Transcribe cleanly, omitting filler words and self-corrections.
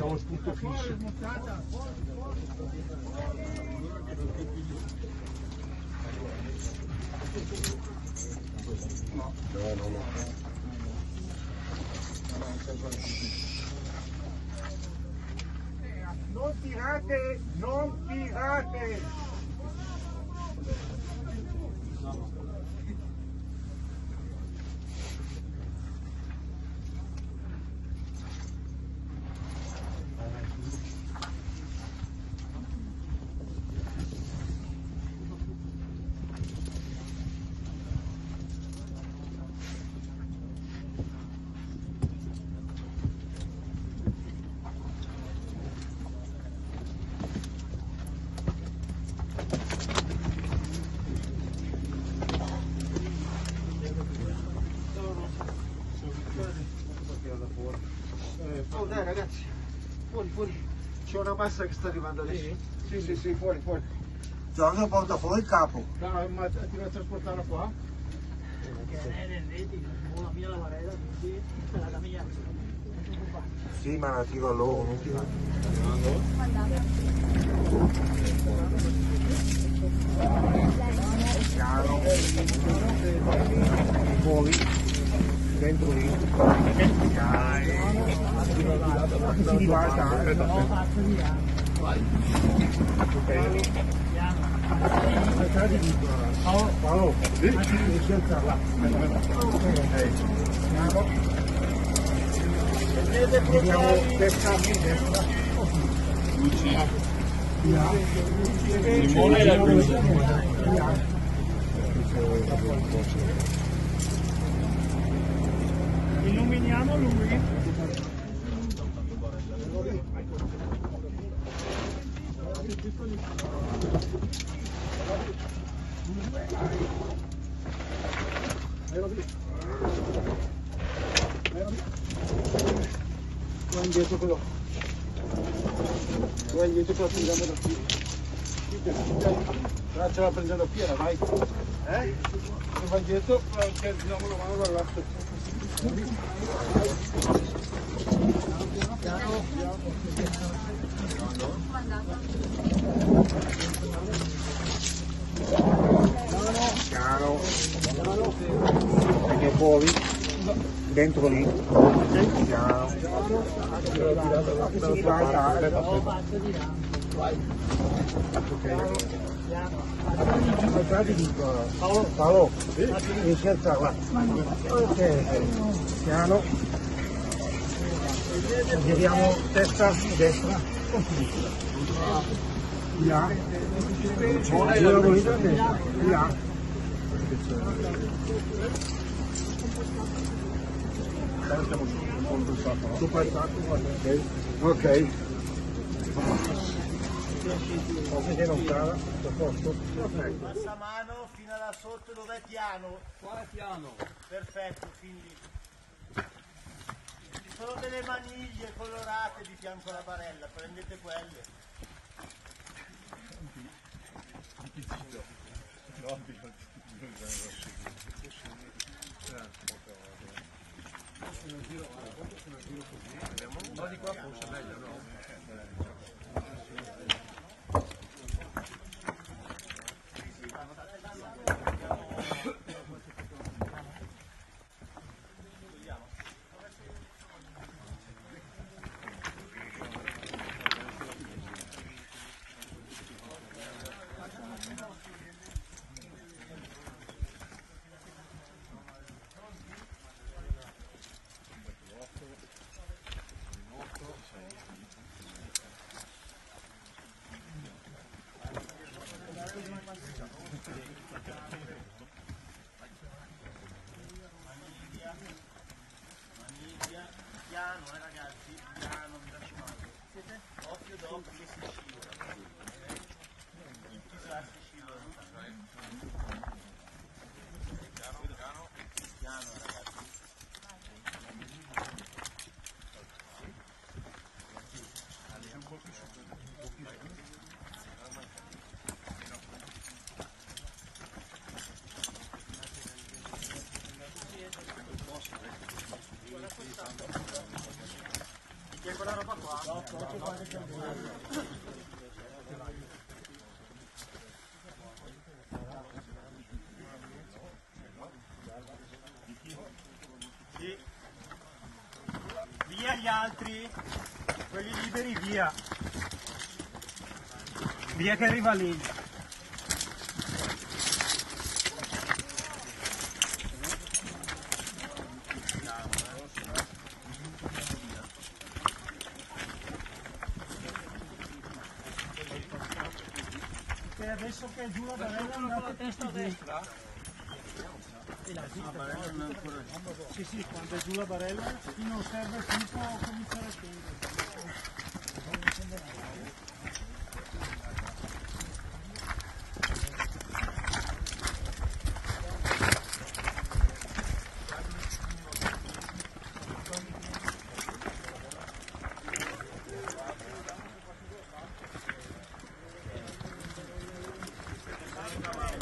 facciamo il punto fisso. No. Non tirate, non tirate! Oh dai ragazzi, fuori, c'è una massa che sta arrivando adesso. Sì, fuori. Giorgio porta fuori il capo. No, ma ti devo trasportarla qua? Sì, ma la tiro a loro, non ti va. Piano. Fuori. Dentro lì. Si ribalta. Paolo, riesci a alzarla. Vediamo testa a destra. Limone e la luce. Illuminiamo lui. Vai indietro quello. Vai indietro che la prendiamo da qui. Ce la prendiamo piena, vai. Se vai indietro, tiriamo la mano dall'alto. Piano. Perché fuori. Dentro lì. Piano. Si ribalta. Paolo, riesci a alzarla. Ok, piano. Giriamo testa a destra. Via. Giro volito a destra. Via. Ok. Passa mano fino là sotto dove è piano. Qua è piano. Perfetto, quindi ci sono delle maniglie colorate di fianco alla barella, prendete quelle. No, di qua forse è meglio, no? Piano, ragazzi, piano, mi raccomando. Occhio d'occhio che si scivola. Tutti i sassi scivolano. Piano, ragazzi. quella roba qua. Sì. Via gli altri, quelli liberi via. Via che arriva lì. E adesso che è giù la barella andate testa a destra. Sì, sì, quando è giù la barella chi non serve più può cominciare a scendere.